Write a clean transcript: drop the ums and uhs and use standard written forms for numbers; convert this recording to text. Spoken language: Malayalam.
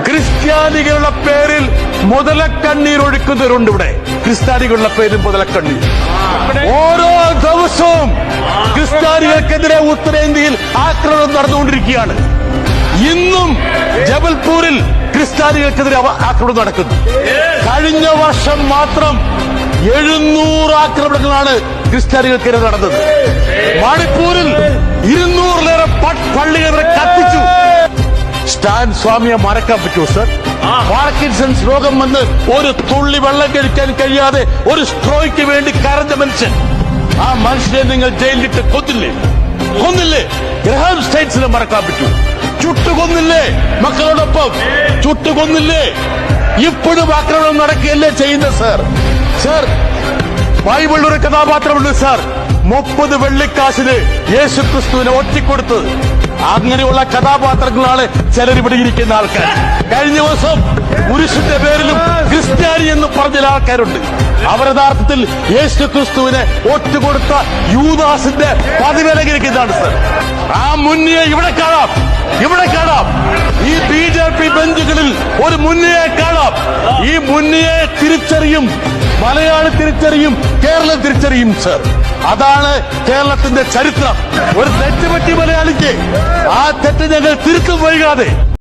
ക്രിസ്ത്യാനികളുടെ പേരിൽ മുതലക്കണ്ണീർ ഒഴുക്കുന്നവരുണ്ട് ഇവിടെ. ക്രിസ്ത്യാനികളുടെ പേരിൽ മുതലക്കണ്ണീർ. ഓരോ ദിവസവും ക്രിസ്ത്യാനികൾക്കെതിരെ ഉത്തരേന്ത്യയിൽ ആക്രമണം നടന്നുകൊണ്ടിരിക്കുകയാണ്. ഇന്നും ജബൽപൂരിൽ ക്രിസ്ത്യാനികൾക്കെതിരെ ആക്രമണം നടക്കുന്നു. കഴിഞ്ഞ വർഷം മാത്രം 700 ആക്രമണങ്ങളാണ് ക്രിസ്ത്യാനികൾക്കെതിരെ നടന്നത്. മണിപ്പൂരിൽ 200-ലേറെ പള്ളികളെ കത്തിച്ചു. സ്റ്റാൻ സ്വാമിയെ മറക്കാൻ പറ്റുമോ സർ? പാർക്കിൻസൺസ് രോഗം വന്ന് ഒരു തുള്ളി വെള്ളം കഴിക്കാൻ കഴിയാതെ ഒരു സ്ട്രോയ്ക്ക് വേണ്ടി കരഞ്ഞ മനുഷ്യൻ. ആ മനുഷ്യനെ നിങ്ങൾ ജയിലിലിട്ട് കൊന്നില്ലേ? ഗ്രഹാം സ്റ്റേറ്റ്സിനെ മറക്കാൻ പറ്റൂ? ചുട്ടുകൊന്നില്ലേ? മക്കളോടൊപ്പം ചുട്ടുകൊന്നില്ലേ? ഇപ്പോഴും ആക്രമണം നടക്കുകയല്ലേ ചെയ്യുന്നത് സർ? ബൈബിളിൽ ഒരു കഥാപാത്രമുണ്ട് സർ, 30 വെള്ളിക്കാശിന് യേശു ക്രിസ്തുവിനെ ഒറ്റിക്കൊടുത്തത്. അങ്ങനെയുള്ള കഥാപാത്രങ്ങളാണ് ചിലരിവിടെ ഇരിക്കുന്ന ആൾക്കാർ. കഴിഞ്ഞ ദിവസം പുരുഷന്റെ പേരിലും ക്രിസ്ത്യാനി എന്ന് പറഞ്ഞ ആൾക്കാരുണ്ട്. അവർ യഥാർത്ഥത്തിൽ യേശു ക്രിസ്തുവിനെ ഒറ്റുകൊടുത്ത യൂദാസിന്റെ പതിവിലകരിക്കുന്നതാണ് സർ. ആ മുന്നിയെ ഇവിടെ കാണാം. ഈ BJP ബെഞ്ചുകളിൽ ഒരു മുന്നിയെ കാണാം. ഈ മുന്നിയെ തിരിച്ചറിയും മലയാളി, തിരിച്ചറിയും കേരളം, തിരിച്ചറിയും സർ. അതാണ് കേരളത്തിന്റെ ചരിത്രം. ഒരു തെറ്റ് പറ്റി മലയാളിക്ക്, ആ തെറ്റ് ഞങ്ങൾ തിരുത്തും വൈകാതെ.